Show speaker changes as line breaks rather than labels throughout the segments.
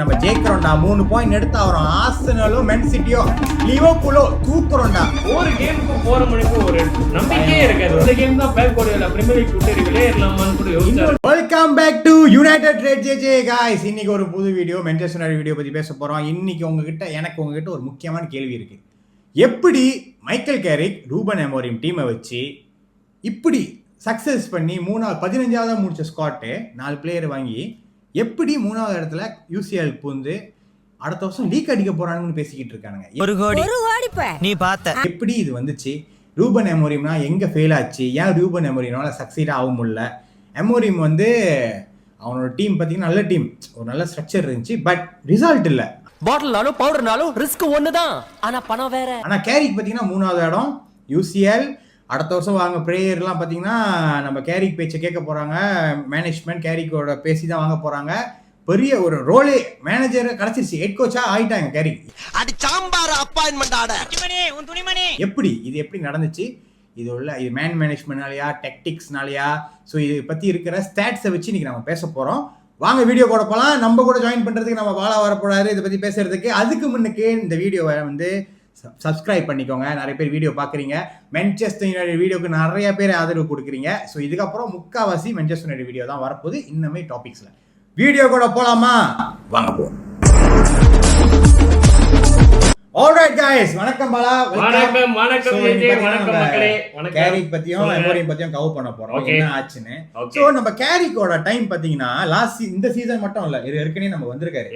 நம்ம ஜெயிக்கிறோம்டா 3 பாயிண்ட் எடுத்து வரோம். ஆர்சனலோ மென் சிட்டியோ லிவர்பூலோ தூக்குறோம்டா.
ஒரு கேமுக்கு போற மணிக்கு ஒரு நம்பிக்கையே இருக்காது. இந்த கேம் தான் பேக் போடுவல பிரீமியர் லீக் கூட்டி விளையாடலாமான்னு கூட யோசிச்சாரு.
Welcome back to united red JJ guys. இன்னைக்கு ஒரு புது வீடியோ மான்செஸ்டர் யுனைடெட் வீடியோ பத்தி பேச போறோம். இன்னைக்கு உங்ககிட்ட ஒரு முக்கியமான கேள்வி இருக்கு. எப்படி மைக்கேல் கேரிக் ரூபன் அமோரிம் டீமை வச்சு இப்படி சக்சஸ் பண்ணி 15வது முடிச்ச ஸ்காட்டு 4 பிளேயர் வாங்கி எப்படி 3வது இடத்துல யூசிஎல் பூந்து அடுத்த வருஷம் லீக் அடிக்க போறாங்கன்னு பேசிக்கிட்டு இருக்கானுங்க.
ஒரு கோடி நீ பார்த்த
எப்படி இது வந்துச்சு? ரூபன் அமோரிம்னா எங்க ஃபெயில் ஆச்சு? ஏன் ரூபன் அமோரிம்னால சக்சீட் ஆக முடியல? அமோரிம் அவனோட டீம் பார்த்தீங்கன்னா நல்ல டீம், ஒரு நல்ல ஸ்ட்ரக்சர் இருந்துச்சு, பட் ரிசல்ட் இல்லை.
பாட்டில்னாலும் பவுடர்னாலும் ரிஸ்க் ஒண்ணுதான், ஆனா பணம் வேற.
ஆனா கேரிக் பார்த்தீங்கன்னா 3வது இடம் யூசிஎல். அடுத்த வருஷம் வாங்க பிளேயர்லாம் பார்த்தீங்கன்னா நம்ம கேரிக் பேச்சை கேட்க போகிறாங்க. மேனேஜ்மெண்ட் கேரிக்கோட பேசி தான் வாங்க போகிறாங்க. பெரிய ஒரு ரோலே மேனேஜர் கிடச்சிருச்சு, ஹெட் கோச்சா ஆகிட்டாங்க கேரிக். எப்படி நடந்துச்சு? இது மேனேஜ்மெண்ட்னாலயா டெக்டிக்ஸ்னாலயா? ஸோ இதை பற்றி இருக்கிற ஸ்டாட்ஸை வச்சு இன்னைக்கு நம்ம பேச போகிறோம். வாங்க வீடியோ கூட போகலாம். நம்ம கூட ஜாயின் பண்ணுறதுக்கு நம்ம பாலா வரப்போறாரு இதை பற்றி பேசுறதுக்கு. அதுக்கு முன்னுக்கு இந்த வீடியோவை சப்ஸ்கிரைப் பண்ணிக்கோங்க. நிறைய பேர் வீடியோ பார்க்குறீங்க. மான்செஸ்டர் யுனைடெட் வீடியோக்கு நிறைய பேர் ஆதரவு கொடுக்குறீங்க. ஸோ இதுக்கப்புறம் முக்கால்வாசி மான்செஸ்டர் யுனைடெட் வீடியோ தான் வரப்போகுது. இன்னுமே டாபிக்ஸில் வீடியோ கூட போகலாமா? வாங்க போ. ஆல்ரைட் गाइस, வணக்கம் பாலா.
வணக்கம் மக்களே.
கேரிக் பத்தியும் அமோரிம் பத்தியும் கவர் பண்ண போறோம், என்ன ஆச்சுன்னு. சோ நம்ம கேரிக்கோட டைம் பாத்தீங்கன்னா இந்த சீசன் மட்டும் இல்ல, ஏற்கனவே நம்ம வந்திருக்காரு.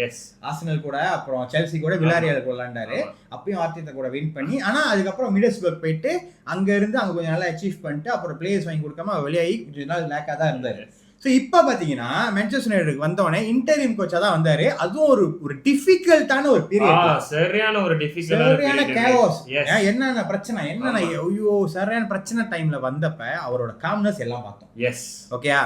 ஆர்சனல் கூட, அப்புறம் செல்சி கூட, வில்லாரியல் கூட விளையாண்டாரு. அப்பயும் ஆர்டெட்டா கூட வின் பண்ணி, ஆனா அதுக்கப்புறம் மிடில்ஸ்பர்க் போயிட்டு அங்க இருந்து அங்க கொஞ்சம் நல்லா அச்சீவ் பண்ணிட்டு அப்புறம் பிளேயர்ஸ் வாங்கி கொடுக்காம வெளியாகி கொஞ்ச நாள் லேக்கா தான் இருந்தாரு. ஸோ இப்போ பார்த்தீங்கன்னா மான்செஸ்டர் யுனைடெட் வந்தோடனே இன்டரிம் கோச்சா தான் வந்தாரு. அதுவும் ஒரு டிஃபிகல்ட்டான ஒரு பீரியட், சரியான கேவோஸ். என்னென்ன பிரச்சனை ஐயோ சரியான பிரச்சனை டைம்ல வந்தப்ப அவரோட காம்னஸ் எல்லாம் பார்த்தோம்.
எஸ்,
ஓகேயா?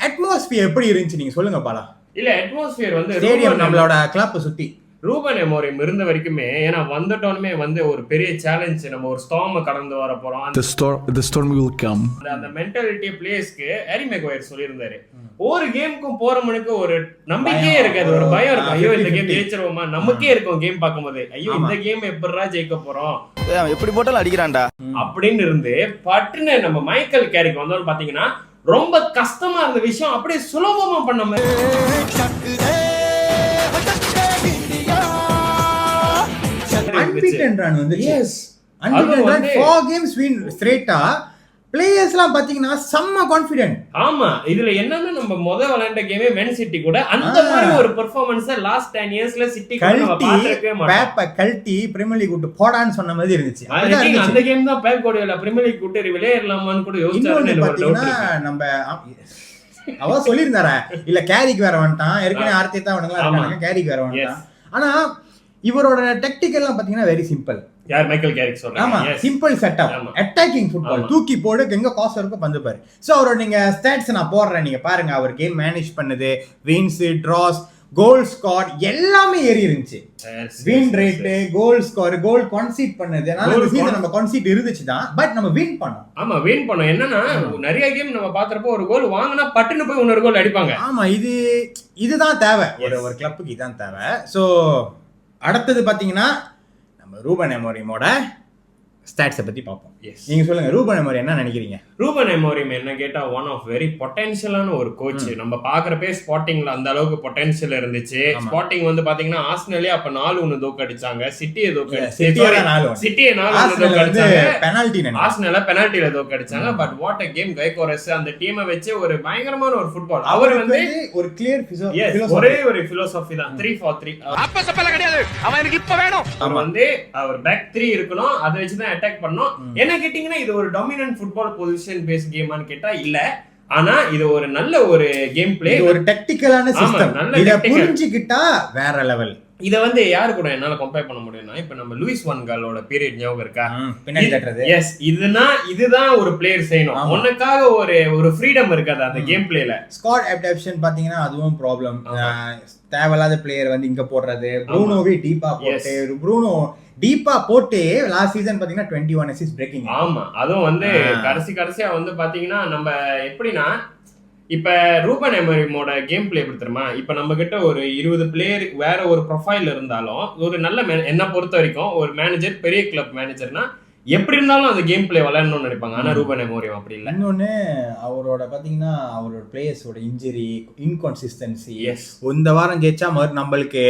அட்மாஸ்பியர் எப்படி இருந்துச்சு நீங்க சொல்லுங்க பாலா.
இல்ல அட்மாஸ்பியர்
ஸ்டேடியம் நம்மளோட கிளப்பை சுத்தி
ரூபன் அமோரிம் இருந்த வரைக்குமே, ஏன்னா வந்துட்டோனுமே ஒரு பெரிய சேலஞ்ச், நம்ம ஒரு ஸ்டார்ம் கடந்து வர போறோம்.
The storm will come.
அந்த மென்டாலிட்டி பிளேயர்ஸ்க்கு ஹாரி மெகுயர் சொல்லியிருந்தாரு. ஒரு கேமுக்கும் போற மணிக்கு ஒரு நம்பிக்கையே இருக்காது, ஒரு பயம் இருக்கும். ஐயோ இந்த கேம் ஜெயிச்சிருவோமா? நமக்கே இருக்கும் கேம் பார்க்கும்போது, ஐயோ இந்த கேம் எப்படிடா ஜெயிக்க போறோம்,
எப்படி போட்டாலும் அடிக்கிறான்டா
அப்படின்னு இருந்து பட்டுன்னு நம்ம மைக்கேல் கேரிக் வந்தோம்னு பாத்தீங்கன்னா ரொம்ப கஷ்டமா இருந்த விஷயம் அப்படியே சுலபமா பண்ண
அன்பிட்டன் ரன் வந்து அன்பிட்டன் ரன் 4 games win ஸ்ட்ரைட்டா. பிளேயர்ஸ்லாம் பாத்தீங்கன்னா செம்ம கான்ஃபிடென்ட்.
ஆமா, இதுல என்னன்னா நம்ம விளையாண்ட கேமே மென் சிட்டி கூட அந்த மாதிரி ஒரு பெர்ஃபார்மன்ஸ் லாஸ்ட் 10 இயர்ஸ்ல சிட்டி கூட நம்ம பார்த்திருக்கவே மாட்டோம்.
பேப்ப கல்டி பிரீமியர் லீக் விட்டு போடான்னு சொன்ன மாதிரி இருந்துச்சு.
அந்த கேம் தான் பேக் கோடியல பிரீமியர் லீக் விட்டு விளையாடலாமான்னு கூட யோசிச்சாரு.
நம்ம அவ சொல்லியிருந்தாரா இல்ல கேரிக் வேற வந்துட்டான், ஏற்கனவே ஆர்டெட்டா அவனுங்களா இருக்காங்க, கேரிக் வேற வந்துட்டான். ஆனா இவரோட டெக்டிக் எல்லாம் பாத்தீங்கன்னா வெரி சிம்பிள்.
யார் மைக்கேல் கேரிக் சொல்றாங்க?
ஆமா, சிம்பிள் செட்டப், அட்டாக்கிங் ஃபுட்பால், தூக்கி போடு, எங்க காசு இருக்கோ பந்து பாரு. சோ அவரோட நீங்க ஸ்டாட்ஸ் நான் போடுறேன், நீங்க பாருங்க. அவர் கேம் மேனேஜ் பண்ணது, வின்ஸ், டிராஸ், கோல் ஸ்கோர் எல்லாமே ஏறி இருந்துச்சு. Win rate, goal score, goal concede பண்ணது, அந்த சீசன் நம்ம கன்சீட் இருந்துச்சு தான், பட் நம்ம வின் பண்ணோம்.
ஆமா, வின் பண்ணோம். என்னன்னா நிறைய கேம் நம்ம பாக்குறப்போ ஒரு கோல் வாங்கினா பட்டுன்னு போய் இன்னொரு கோல் அடிப்பாங்க.
ஆமா, இதுதான் தேவை, ஒரு கிளப்புக்கு இதான் தேவை. சோ அடுத்தது பாத்தீங்கன்னா நம்ம ரூபன் அமோரிமோட ஸ்டாட்ஸை பத்தி பார்ப்போம். நீங்க சொல்லுங்க, ரூபன் அமோரிம் என்ன நினைக்கிறீங்க?
ரூபன் அமோரிம் என்ன கேட்டா ஒன் ஆஃப் வெரி பொட்டன்ஷியலான ஒரு கோச். நம்ம பாக்குறப்பே ஸ்பாட்டிங்ல அந்த அளவுக்கு பொட்டன்ஷியல் இருந்துச்சு. ஸ்பாட்டிங் பாத்தீங்கன்னா ஆர்சனலே அப்ப 4-1 தோக்கடிச்சாங்க, சிட்டியை தோக்கடிச்சாங்க, ஆர்சனல பெனால்டில தோக்கடிச்சாங்க. பட் வாட் a கேம் கைகோரஸ் அந்த டீமை வச்சு ஒரு பயங்கரமான ஒரு ஃபுட்பால். அவர்
ஒரு கிளியர்
ஒரே ஒரு philosophy தான், 3-4-3.
அப்ப சப்பல கிடையாது, அவன் எனக்கு இப்ப வேணும்.
அவர் பேக் 3 இருக்கணும், அதை வச்சு தான் அட்டாக் பண்ணனும். என்ன கேட்டீங்கன்னா இது ஒரு டாமினன்ட் ஃபுட்பால் பொசிஷன் பேஸ்ட் கேமான்னு கேட்டா இல்ல. ஆனா இது ஒரு நல்ல ஒரு கேம் பிளே,
ஒரு டெக்னிக்கலான சிஸ்டம். இத புரிஞ்சிக்கிட்டா வேற லெவல்.
இத யாரு கூட என்னால கம்பேர் பண்ண முடியும்னா, இப்ப நம்ம லூயிஸ் வான் காலோட பீரியட் ஞாபகம் இருக்கா?
பின்னாடி தட்டறது.
எஸ், இதுதான் ஒரு பிளேயர் செய்யணும். உனக்காக ஒரு ஃப்ரீடம் இருக்காது அந்த கேம் பிளேல.
ஸ்குவாட் அடாப்ஷன் பாத்தீங்கன்னா அதுவும் ப்ராப்ளம். தேவையில்லாத பிளேயர் இங்க போடுறது. ப்ரூனோவே டீப்பா போட்டு லாஸ்ட் சீசன் பாத்தீங்கன்னா 21 அசிஸ்ட் பிரேக்கிங்.
ஆமா, அதுவும் கடைசியா பாத்தீங்கன்னா நம்ம எப்படின்னா இப்ப ரூபன் அமோரிமோட கேம் பிளே எப்படி தெரியுமா? இப்ப நம்ம கிட்ட ஒரு 20 பிளேயர் வேற ஒரு ப்ரொஃபைல் இருந்தாலும் ஒரு நல்ல என்ன பொறுத்த வரைக்கும் ஒரு மேனேஜர், பெரிய கிளப் மேனேஜர்னா எப்படி இருந்தாலும் அந்த கேம் பிளே விளையாடணும்னு நினைப்பாங்க. ஆனா ரூபன் அமோரிம் அப்படி இல்லை.
இன்னொன்னு அவரோட பாத்தீங்கன்னா அவரோட பிளேயர்ஸோட இன்ஜுரி, இன்கன்சிஸ்டன்சி, இந்த வாரம் ஜெயிச்சா நம்மளுக்கு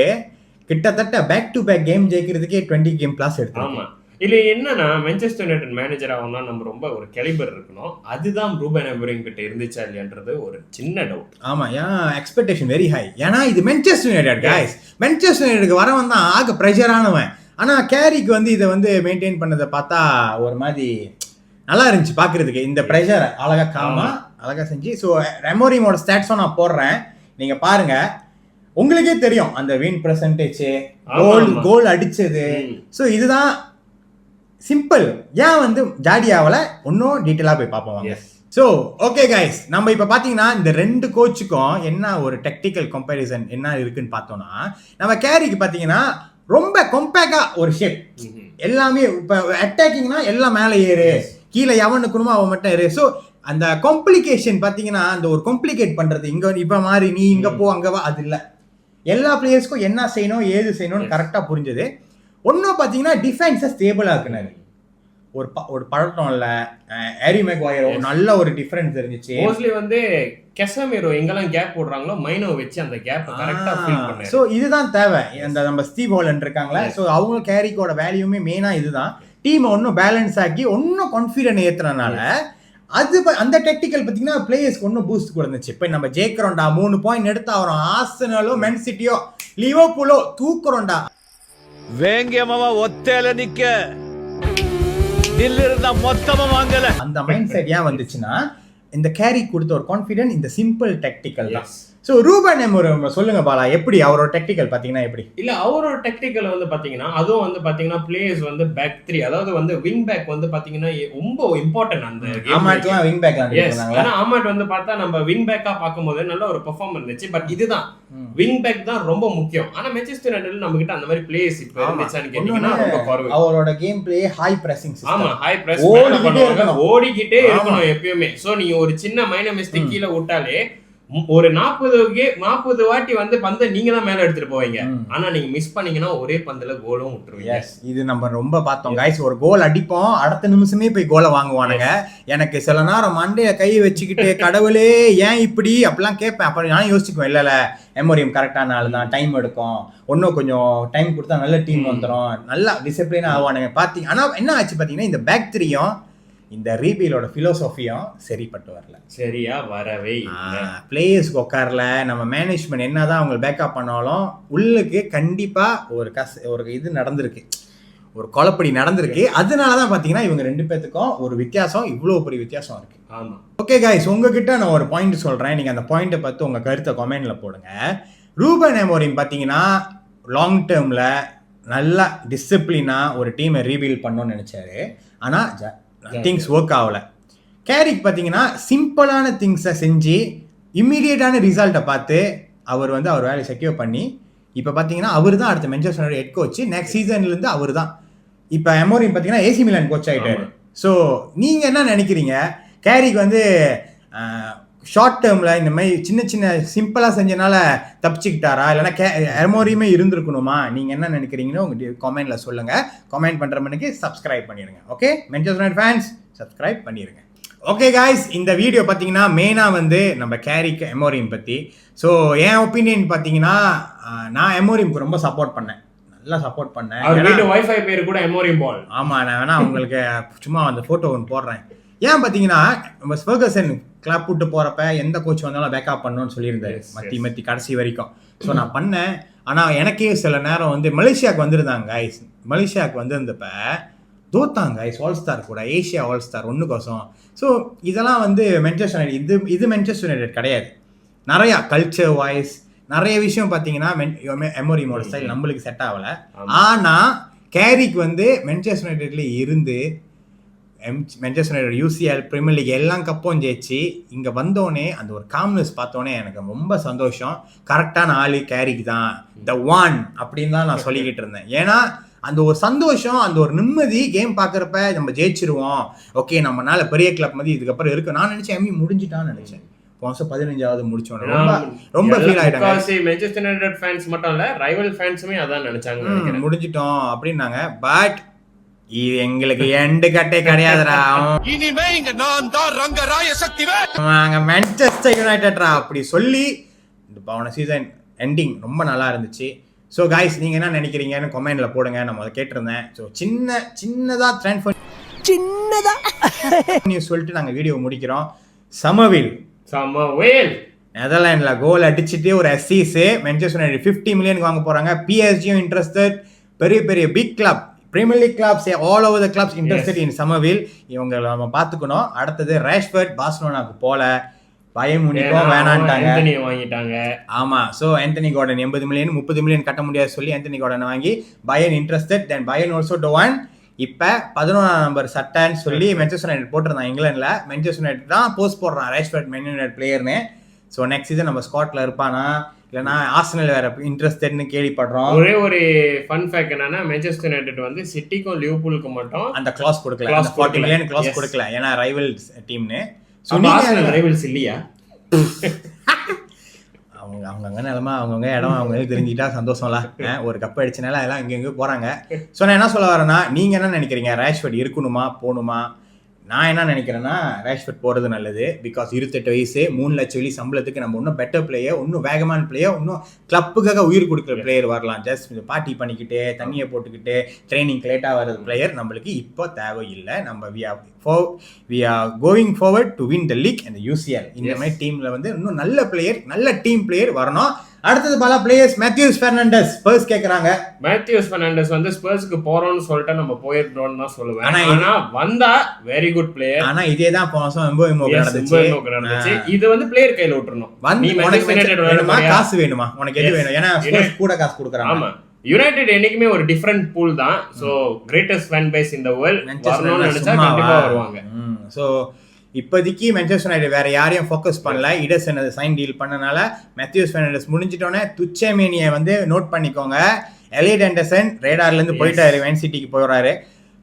கிட்டத்தட்ட பேக் டு பேக் கேம் ஜெயிக்கிறதுக்கே 20 கேம் பிளஸ் எடுத்தோம்.
ஆமா, இல்ல என்னன்னா மான்செஸ்டர் யுனைடெட் மேனேஜர் ஆகணும்னா நம்ம ரொம்ப ஒரு கேலிபர் இருக்கணும். அதுதான் ரூபன் அமோரிம் கிட்ட இருந்துச்சா இல்லையான்றது ஒரு சின்ன டவுட்.
ஆமா, ஏன்னா எக்ஸ்பெக்டேஷன் வெரி ஹை. ஏன்னா இது மான்செஸ்டர் யுனைடெட் கைஸ். மான்செஸ்டர் யுனைடெட்க்கு வரவன் தான் ஆக ப்ரெஷரானவன். ஆனா கேரிக்கு வந்து இதை வந்து மெயின்டைன் பண்ணதை பார்த்தா ஒரு மாதிரி நல்லா இருந்துச்சு பாக்குறதுக்கு. இந்த ப்ரெஷரை அழகா காமா அழகா செஞ்சு. ஸோ அமோரிமோட ஸ்டாட்ஸும் நான் போடுறேன், நீங்க பாருங்க, உங்களுக்கே தெரியும் அந்த வின் பெர்சன்டேஜ், கோல் அடிச்சது. ஸோ இதுதான் சிம்பிள். ஏன் வந்து ஜாடியாவில் இன்னும் டீட்டெயிலாக போய் பார்ப்போம். ஸோ ஓகே கைஸ், நம்ம இப்போ பார்த்தீங்கன்னா இந்த 2 கோச்சுக்கும் என்ன ஒரு டெக்னிக்கல் கம்பேரிசன் என்ன இருக்குன்னு பார்த்தோம்னா, நம்ம கேரிக்கு பார்த்தீங்கன்னா ரொம்ப கொம்பேக்டா ஒரு ஷேப், எல்லாமே இப்போ அட்டாக்கிங்னா எல்லாம் மேலே ஏறு, கீழே எவன் நிற்கணுமோ அவன் மட்டும் ஏறு. ஸோ அந்த காம்ப்ளிகேஷன் பார்த்தீங்கன்னா அந்த ஒரு காம்ப்ளிகேட் பண்ணுறது, இங்கே இப்போ மாதிரி நீ இங்கே போ அங்கே வா, அது இல்லை. எல்லா பிளேயர்ஸ்க்கும் என்ன செய்யணும் ஏது செய்யணும்னு கரெக்டாக புரிஞ்சது. ஒன்றும் பார்த்தீங்கன்னா டிஃபென்ஸை ஸ்டேபிளாக இருக்குனாரு. ஒரு பழட்டம் இல்லை, ஹாரி மெக்வாயர் நல்ல ஒரு டிஃபரன்ஸ் இருந்துச்சு.
மோஸ்ட்லி வந்து கெசமிரோ எங்கெல்லாம் கேப் போடுறாங்களோ மைனோ வச்சு அந்த கேப் கரெக்டா ஃபில் பண்ணாரு.
ஸோ இதுதான் தேவை. அந்த நம்ம ஸ்டீவ் ஹாலண்ட் இருக்காங்களே, ஸோ அவங்க கேரிக்கோட வேல்யூமே மெயினாக இதுதான். டீமை ஒன்றும் பேலன்ஸ் ஆக்கி ஒன்றும் கான்ஃபிடென்ட் ஏற்றுறதுனால அது அந்த டெக்னிக்கல் பார்த்தீங்கன்னா பிளேயர்ஸ்க்கு ஒன்றும் பூஸ்ட் கொடுத்துச்சு. இப்போ நம்ம ஜெயிக்கிறோம்டா, 3 பாயிண்ட் எடுத்து அவரும் ஆர்சனலோ மென் சிட்டியோ லிவர்பூலோ தூக்குறோம்டா,
வேங்கியமாவா ஒத்தையில நிக்க மொத்தமா வாங்கல.
அந்த மைண்ட் செட் ஏன் வந்துச்சுன்னா இந்த கேரி கொடுத்த ஒரு கான்ஃபிடென்ட், இந்த சிம்பிள் டெக்டிக்கல் தான். ஸோ ரூபன் அமோரிம் சொல்லுங்க பாலா, எப்படி அவரோட டெக்டிக்கல் பாத்தீங்கன்னா எப்படி?
இல்ல அவரோட டெக்னிக்கல் வந்து பாத்தீங்கன்னா அதுவும் வந்து பாத்தீங்கன்னா பிளேயர்ஸ் வந்து பேக் 3, அதாவது வந்து விங் பேக் வந்து பாத்தீங்கன்னா ரொம்ப இம்பார்ட்டன்ட் அந்த
ஆமாட்லாம் விங் பேக்ல இருந்தாங்க.
ஆனா ஆமாட் வந்து பார்த்தா நம்ம விங் பேக்கா பாக்கும்போது நல்ல ஒரு பெர்ஃபார்மன்ஸ் இருந்துச்சு. பட் இதுதான் விங் பேக் தான் ரொம்ப முக்கியம். ஆனா மான்செஸ்டர் யுனைட்டட்ல நம்ம கிட்ட அந்த மாதிரி பிளேயர்ஸ் இப்ப இருந்துச்சான்னு கேட்டீங்கன்னா ரொம்ப குறைவு.
அவரோட game play high pressing system.
ஆமா, ஹை பிரஸ் ஓடிக்கிட்டே இருக்கணும் எப்பயுமே. சோ நீங்க ஒரு சின்ன மைனர் மிஸ்டேக் கீழ விட்டாலே ஒரு 40 வாட்டி வந்து பந்தை நீங்க தான் மேல எடுத்துட்டு போவீங்க. ஆனா நீங்க மிஸ் பண்ணீங்கன்னா ஒரே பந்துல கோலும் விட்டுருவீங்க.
இது நம்ம ரொம்ப பார்த்தோம் கைஸ். ஒரு கோல் அடிப்போம், அடுத்த நிமிஷமே போய் கோலை வாங்குவானுங்க. எனக்கு சில நேரம் மண்டைய கை வச்சுக்கிட்டு கடவுளே ஏன் இப்படி அப்படிலாம் கேட்பேன். அப்புறம் நான் யோசிச்சுக்குவேன், இல்ல அமோரிம் கரெக்டான ஆள் தான், டைம் எடுக்கும், இன்னும் கொஞ்சம் டைம் கொடுத்தா நல்ல டீம் வந்துடும், நல்லா டிசிப்ளினா ஆவானுங்க பாத்தீங்க. ஆனா என்ன ஆச்சு பாத்தீங்கன்னா இந்த பேக் 3யும் இந்த ரீபீலோட பிலோசோஃபியும் சரிப்பட்டு வரல, சரியா வரவே. பிளேயர்ஸ்க்கு உட்காரல. நம்ம மேனேஜ்மெண்ட் என்னதான் அவங்க பேக்கப் பண்ணாலும் உள்ளுக்கு கண்டிப்பா ஒரு இது நடந்திருக்கு, ஒரு கொலப்படி நடந்திருக்கு. அதனாலதான் பாத்தீங்கன்னா இவங்க 2 பேத்துக்கும் ஒரு வித்தியாசம், இவ்வளவு பெரிய வித்தியாசம் இருக்கு. ஆமா, ஓகே கைஸ், உங்ககிட்ட நான் ஒரு பாயிண்ட் சொல்றேன், நீங்க அந்த பாயிண்ட்டை பார்த்து உங்க கருத்தை கமெண்ட்ல போடுங்க. ரூபன் அமோரிம் பாத்தீங்கன்னா லாங் டேர்ம்ல நல்லா டிசிப்ளினா ஒரு டீமை ரீபில்ட் பண்ணணும்னு நினைச்சாரு. ஆனா திங்ஸ் ஒர்க் ஆகல. கேரிக் பார்த்தீங்கன்னா சிம்பிளான திங்ஸை செஞ்சு இம்மீடியட்டான ரிசல்ட்டை பார்த்து அவர் வந்து அவர் வேலையை செக்யூர் பண்ணி இப்போ பார்த்தீங்கன்னா அவர் தான் அடுத்த Manchester United head coach. Next சீசன்லேருந்து அவர் தான். இப்போ அமோரிம் பார்த்தீங்கன்னா ஏசி மிலான் கோச் ஆகிட்டாரு. ஸோ நீங்கள் என்ன நினைக்கிறீங்க? கேரிக் வந்து ஷார்ட் டேர்மில் இந்த மாதிரி சின்ன சின்ன சிம்பிளாக செஞ்சனால தப்பிச்சுக்கிட்டாரா, இல்லைனா அமோரியுமே இருந்திருக்கணுமா? நீங்கள் என்ன நினைக்கிறீங்கன்னு உங்கள் கமெண்ட்டில் சொல்லுங்கள். கமெண்ட் பண்ணுற மணிக்கு சப்ஸ்கிரைப் பண்ணிடுங்க. Okay, Manchester United fans subscribe பண்ணிடுங்க. ஓகே காய்ஸ், இந்த வீடியோ பார்த்தீங்கன்னா மெயினாக வந்து நம்ம கேரிக்கு அமோரிம் பற்றி. ஸோ என் ஒப்பீனியன் பார்த்தீங்கன்னா நான் அமோரிம்க்கு ரொம்ப சப்போர்ட் பண்ணேன், நல்லா சப்போர்ட் பண்ணேன்.
வைஃபை பேர் கூட அமோரிம் பால்.
ஆமாம், நான் வேணா உங்களுக்கு சும்மா அந்த ஃபோட்டோ ஒன்று போடுறேன். ஏன் பார்த்தீங்கன்னா நம்ம ஃபெர்கசன் கிளப் விட்டு போகிறப்ப எந்த கோச் வந்தாலும் பேக்கப் பண்ணணும்னு சொல்லியிருந்தாரு மத்தி கடைசி வரைக்கும். ஸோ நான் பண்ணேன். ஆனால் எனக்கே சில நேரம் வந்து மலேசியாவுக்கு வந்திருந்தாங்க கைஸ். மலேசியாவுக்கு வந்திருந்தப்ப தோத்தாங்க கைஸ் ஆல் ஸ்டார் கூட, ஏஷியா ஆல் ஸ்டார் 1-0. ஸோ இதெல்லாம் வந்து மான்செஸ்டர் யுனைட்டட், இது மான்செஸ்டர் யுனைட்டட் கிடையாது. நிறையா கல்ச்சர் வைஸ் நிறைய விஷயம் பார்த்தீங்கன்னா அமோரிமோட ஸ்டைல் நம்மளுக்கு செட் ஆகலை. ஆனால் கேரிக் வந்து மான்செஸ்டர் யுனைட்டட்ல இருந்து Manchester United UCL Premier League எல்லாம் கப்பும் ஜெயிச்சு இங்கே வந்தோடனே அந்த ஒரு காம்னஸ் பார்த்தோன்னே எனக்கு ரொம்ப சந்தோஷம். கரெக்டான ஆளு கேரிக் தான், த ஒன் அப்படின்னு தான் நான் சொல்லிக்கிட்டு இருந்தேன். ஏன்னா அந்த ஒரு சந்தோஷம், அந்த ஒரு நிம்மதி, கேம் பார்க்குறப்ப நம்ம ஜெயிச்சிருவோம், ஓகே நம்மளால பெரிய கிளப் மாதிரி இதுக்கப்புறம் இருக்கு. நான் நினச்சேன் முடிஞ்சிட்டான்னு நினச்சேன். போன 15வது முடிச்சோம். ரொம்ப ஃபீல் ஆயிட்டாங்க.
மான்செஸ்டர் யுனைட்டட் ஃபேன்ஸ் மட்டும் இல்ல, ரைவல் ஃபேன்ஸுமே அதான் நினைச்சாங்க.
முடிஞ்சிட்டோம் அப்படின்னாங்க. பட் இது எங்களுக்கு எண்டு கட்டே கிடையாதுடா.
இனிமே இங்க நான் தான் ரங்கராய சக்திவேல்.
நாங்க மான்செஸ்டர் யுனைட்டட்ரா அப்படி சொல்லி இந்த போன சீசன் எண்டிங் ரொம்ப நல்லா இருந்துச்சு. ஸோ காய்ஸ், நீங்க என்ன நினைக்கிறீங்கன்னு கமெண்ட்ல போடுங்க. நம்ம அதை கேட்டிருந்தேன். ஸோ சின்னதா ட்ரான்ஸ்ஃபர் நியூஸ் சொல்லிட்டு நாங்க வீடியோ முடிக்கிறோம். சமவேல் நெதர்லாண்ட்ல கோல் அடிச்சுட்டு ஒரு அசீஸ். மான்செஸ்டர் யுனைட்டட் 50 மில்லியனுக்கு வாங்க போறாங்க. பிஎஸ்ஜியும் இன்ட்ரெஸ்டட். பெரிய பெரிய big club, premier league clubs, all over the clubs interested in சமவேல். இவங்க நம்ம பார்த்துக்கணும். அடுத்தது ராஷ்வர்ட் பார்சிலோனாக்கு போல, பயன் முனிக்கும் வேணான்ட்டாங்க. ஆமா. So Anthony Gordon 80 million 30 million கட்ட முடியாது சொல்லி ஆந்தனி கார்டன் வாங்கி பயன் இன்ட்ரெஸ்டட். தென் பயன் ஆல்சோ டோன். இப்ப 11ஆம் நம்பர் சட்டைன்னு சொல்லி மான்செஸ்டர் யுனைட்டட் போட்டிருந்தான் இங்கிலாந்துல. மான்செஸ்டர் யுனைட்டட் தான் போஸ்ட் போடுறான் ராஷ்வர்ட் மேன் யுனைட்டட் பிளேயர்னு. ஸோ நெக்ஸ்ட் சீசன் நம்ம ஸ்காட்ல இருப்பானா இல்லைன்னா ஆர்சனல் வேற இன்ட்ரெஸ்டட்னு கேள்விப்படுறோம்.
ஒரே ஒரு ஃபன் ஃபேக்ட் என்னன்னா, மான்செஸ்டர் யுனைட்டட் வந்து சிட்டிக்கும் லிவர்பூலுக்கு மட்டும் அந்த
கிளாஸ் கொடுக்கல, 40 மில்லியன் கிளாஸ் கொடுக்கல, ஏன்னா ரைவல்ஸ் டீம்னு.
ஸோ ஆர்சனல் ரைவல்ஸ் இல்லையா?
அவங்க நிலமா அவங்கவுங்க இடம் அவங்களுக்கு தெரிஞ்சுக்கிட்டா சந்தோஷம்ல. ஒரு கப் அடிச்சனால எல்லாம் இங்க போறாங்க. ஸோ நான் என்ன சொல்ல வரேன்னா, நீங்க என்ன நினைக்கிறீங்க? ராஷ்வர்ட் இருக்கணுமா போகணுமா? நான் என்ன நினைக்கிறேன்னா, ராஷ்வர்ட் போறது நல்லது. பிகாஸ் 28 வயசு, 3 லட்சம் வெளி சம்பளத்துக்கு நம்ம இன்னும் பெட்டர் பிளேயர், இன்னும் வேகமான பிளேயர், இன்னும் கிளப்புக்காக உயிர் கொடுக்குற பிளேயர் வரலாம். ஜஸ்ட் பார்ட்டி பண்ணிக்கிட்டு தண்ணியை போட்டுக்கிட்டு ட்ரைனிங் லேட்டாக வர்றது பிளேயர் நம்மளுக்கு இப்போ தேவையில்லை. நம்ம we are going forward to win the league and the UCL. இந்த மாதிரி டீம்ல வந்து இன்னும் நல்ல பிளேயர், நல்ல டீம் பிளேயர் வரணும். அடுத்தது பல பிளேயர்ஸ். மேத்யூஸ் பெர்னாண்டஸ் ஸ்பர்ஸ் கேக்குறாங்க.
மேத்யூஸ் பெர்னாண்டஸ் வந்து ஸ்பர்ஸ்க்கு போறோம்னு சொல்லிட்டு நம்ம போயிட்டோம்னு தான் சொல்லுவேன். ஆனா வந்தா வெரி குட் பிளேயர்.
ஆனா இதே தான் போனோம் எம்போமோ நடந்துச்சு.
இது வந்து பிளேயர் கையில விட்டுறணும்.
நீ வேணுமா காசு வேணுமா, உனக்கு எது வேணும்? ஏன்னா ஸ்பர்ஸ் கூட காசு கொடுக்குறாங்க.
ஆமா, யுனைடெட் என்னைக்குமே ஒரு டிஃபரண்ட் பூல் தான். So greatest fan base in the world. வரணும்னு நினைச்சா கண்டிப்பா வருவாங்க.
சோ இப்போதைக்கு மான்செஸ்டர் யுனைட்டட் வேற யாரையும் ஃபோக்கஸ் பண்ணல. இடர்சன் அது சைன் டீல் பண்ணனால மேத்யூஸ் பெர்னாண்டஸ் முடிஞ்சிட்டோன்னே துச்சேமேனியை வந்து நோட் பண்ணிக்கோங்க. எலியட் ஆண்டர்சன் ரேடார்ல இருந்து போயிட்டாரு, மேன் சிட்டிக்கு போறாரு.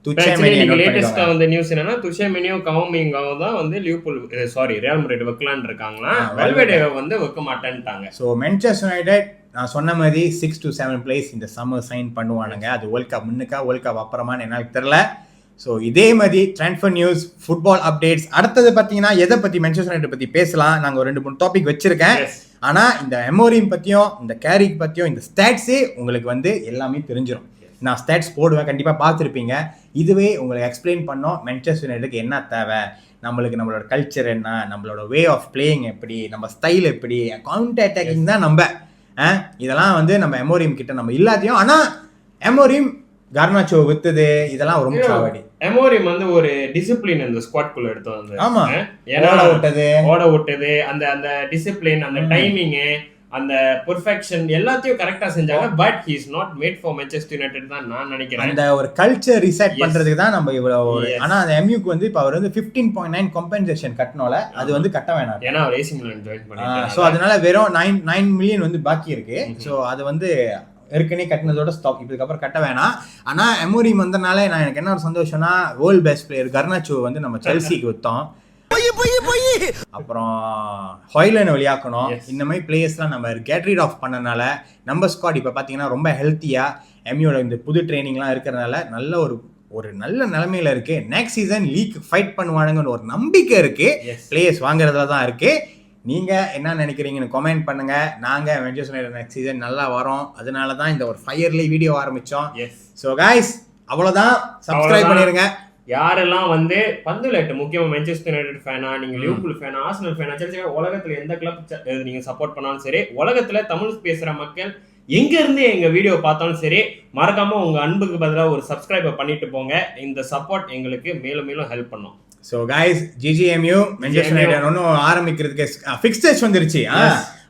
துச்சேமேனியை நோட் பண்ணிக்கோங்க.
லேட்டஸ்டா வந்த நியூஸ் என்னன்னா, துச்சேமேனியும் கவுமிங்காவும் தான் வந்து ரியல் மேட்ரிட் வைக்கலாம்னு இருக்காங்களா. வெல்வெடேவை வந்து வைக்க மாட்டேன்ட்டாங்க.
சோ மான்செஸ்டர் யுனைட்டட் நான் சொன்ன மாதிரி 6 to 7 பிளேஸ் இந்த சம்மர் சைன் பண்ணுவானுங்க. அது வேர்ல்ட் கப் முன்னுக்கா வேர்ல்ட் கப் அப்புறமான்னு எனக்கு தெரியல. ஸோ இதே மாதிரி ட்ரான்ஸ்ஃபர் நியூஸ், ஃபுட்பால் அப்டேட்ஸ். அடுத்தது பார்த்தீங்கன்னா எதை பற்றி மான்செஸ்டர் யுனைட்டட் பற்றி பேசலாம். நாங்கள் ஒரு 2-3 டாபிக் வச்சிருக்கேன். ஆனால் இந்த எமோரிம் பற்றியும் இந்த கேரிக் பற்றியும் இந்த ஸ்டாட்ஸே உங்களுக்கு வந்து எல்லாமே தெரிஞ்சிடும். நான் ஸ்டாட்ஸ் போடுவேன், கண்டிப்பாக பார்த்துருப்பீங்க. இதுவே உங்களுக்கு எக்ஸ்பிளைன் பண்ணோம் மான்செஸ்டர் யுனைட்டடுக்கு என்ன தேவை, நம்மளோட கல்ச்சர் என்ன, நம்மளோட வே ஆஃப் பிளேயிங் எப்படி, நம்ம ஸ்டைல் எப்படி, கவுண்டர் அட்டாக்கிங் தான் நம்ம. இதெல்லாம் வந்து நம்ம எமோரிம் கிட்ட நம்ம இல்லாதையும். ஆனால் எமோரிம் கர்னாச்சோ வித்தது இதெல்லாம் ரொம்ப சாவடி.
எமோரிம் வந்து ஒரு டிசிப்ளின் இந்த ஸ்குவாட் குள்ள எடுத்து வந்து.
ஆமா, ஓட விட்டது அந்த டிசிப்ளின், அந்த டைமிங், அந்த பெர்ஃபெக்ஷன் எல்லாத்தையும் கரெக்டா செஞ்சாங்க. But he is not made for Manchester United தான் நான் நினைக்கிறேன். அந்த ஒரு கல்ச்சர் ரீசெட் பண்றதுக்கு தான் நம்ம இவ்வளவு. ஆனா அந்த எம்யூக்கு வந்து இப்ப அவர் வந்து 15.9 காம்பன்சேஷன் கட்டணும்ல, அது வந்து கட்ட வேணாம். ஏன்னா அவர் ஏசி மிலான் ஜாயின் பண்ணிட்டாரு. சோ அதனால வெறும் 9 மில்லியன் வந்து பாக்கி இருக்கு. சோ அது வந்து ஏற்கனவே கட்டினதோட ஸ்டாக், இதுக்கப்புறம் கட்ட வேணாம். ஆனா எமோரிம் வந்தனால நான் எனக்கு என்ன ஒரு சந்தோஷம்னா, வேர்ல்ட் பெஸ்ட் பிளேயர் கர்னாச்சோ வந்து நம்ம செல்சிக்கு வித்தோம். அப்புறம் ஹாய்லனை வெளியாக்கணும். இந்த மாதிரி பிளேயர்ஸ்லாம் நம்ம கெட் ரீட் ஆஃப் பண்ணனால நம்ம ஸ்குவாட் இப்போ பார்த்தீங்கன்னா ரொம்ப ஹெல்த்தியா எம்யூட இந்த புது ட்ரைனிங்லாம் இருக்கிறதுனால நல்ல ஒரு நல்ல நிலைமையில இருக்கு. நெக்ஸ்ட் சீசன் லீக் ஃபைட் பண்ணுவானுங்கன்னு ஒரு நம்பிக்கை இருக்கு. பிளேயர்ஸ் வாங்குறதுல தான் இருக்கு. நீங்க என்ன நினைக்கிறீங்கன்னு கமெண்ட் பண்ணுங்க. நாங்க மான்செஸ்டர் யுனைட்டட் நெக்ஸ்ட் சீசன் நல்லா வரோம், அதனால தான் இந்த ஒரு ஃபயர்லி வீடியோ ஆரம்பிச்சோம். ஸோ கைஸ் அவ்வளவுதான், சப்ஸ்கிரைப் பண்ணிருங்க. யாரெல்லாம் வந்து பந்து விளையாட்டு முக்கியமா மான்செஸ்டர் யுனைட்டட் ஃபேனா, நீங்க லிவர்பூல் ஃபேனா, ஆர்சனல் ஃபேனா, செல்சி, உலகத்துல எந்த கிளப் நீங்க சப்போர்ட் பண்ணாலும் சரி, உலகத்துல தமிழ் பேசுற மக்கள் எங்க இருந்து எங்க வீடியோ பார்த்தாலும் சரி, மறக்காம உங்க அன்புக்கு பதிலாக ஒரு சப்ஸ்கிரைப் பண்ணிட்டு போங்க. இந்த சப்போர்ட் எங்களுக்கு மேலும் மேலும் ஹெல்ப் பண்ணும். So guys GGMU Manchester United ஒன்றும் ஆரம்பிக்கிறதுக்கு ஃபிக்ஸ்டேஜ் வந்துருச்சு.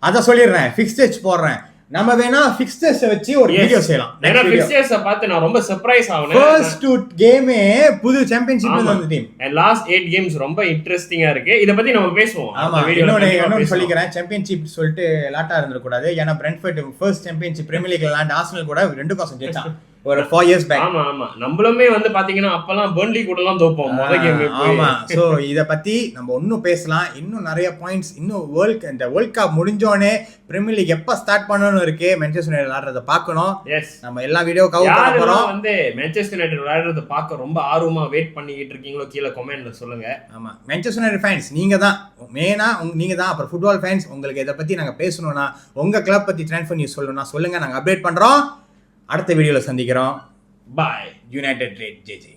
அதை சொல்லிடுறேன், ஃபிக்ஸ்டேஜ் போடுறேன். நம்ம வேணா ஃபிக்ஸ்டர்ஸ் வச்சு ஒரு வீடியோ செய்யலாம். ஏன்னா ஃபிக்ஸ்டர்ஸ் பார்த்து நான் ரொம்ப சர்ப்ரைஸ் ஆனேன். ஃபர்ஸ்ட் 2 கேமே புது சாம்பியன்ஷிப்ல வந்த டீம். and last 8 கேம்ஸ் ரொம்ப இன்ட்ரஸ்டிங்கா இருக்கு. இத பத்தி நம்ம பேசுவோம். ஆமா, இன்னொன்னு சொல்லிக்கிறேன். சாம்பியன்ஷிப் சொல்லிட்டு லாட்டா இருந்திர கூடாது. ஏன்னா பிரென்ட்ஃபோர்ட் ஃபர்ஸ்ட் சாம்பியன்ஷிப் பிரீமியர் லீக்ல விளையாண்ட ஆர்சனல் கூட 2-0 ஜெயிச்சான். ஒரு 4 years back.
ஆமா நம்மளுமே வந்து பாத்தீங்கன்னா அப்பெல்லாம் பெர்ன்லி கூட எல்லாம் தோப்போம் முத கேம்.
ஆமா. சோ இத பத்தி நம்ம இன்னும் பேசலாம். இன்னும் நிறைய பாயிண்ட்ஸ் இன்னும் வேர்ல்ட் கப் முடிஞ்சோனே பிரீமியர் லீக் எப்ப ஸ்டார்ட் பண்ணனும் இருக்கு. மான்செஸ்டர் யுனைட்டட் விளையாடுறத பார்க்கணும்.
எஸ்,
நம்ம எல்லா வீடியோ கவர் பண்ண போறோம்.
வந்து மான்செஸ்டர் யுனைட்டட் விளையாடுறத பார்க்க ரொம்ப ஆர்வமா வெயிட் பண்ணிட்டு இருக்கீங்களோ கீழ கமெண்ட்ல சொல்லுங்க.
ஆமா, மான்செஸ்டர் யுனைட்டட் ஃபேன்ஸ் நீங்க தான் மெயினா, நீங்க தான். அப்புறம் ஃபுட்பால் ஃபேன்ஸ் உங்களுக்கு இத பத்தி நாங்க பேசணும்னா, உங்க கிளப் பத்தி ட்ரான்ஸ்ஃபர் நியூஸ் சொல்லணும்னா சொல்லுங்க, நாங்க அப்டேட் பண்றோம். அடுத்த வீடியோல சந்திக்கிறோம்.
பாய்.
United red JJ.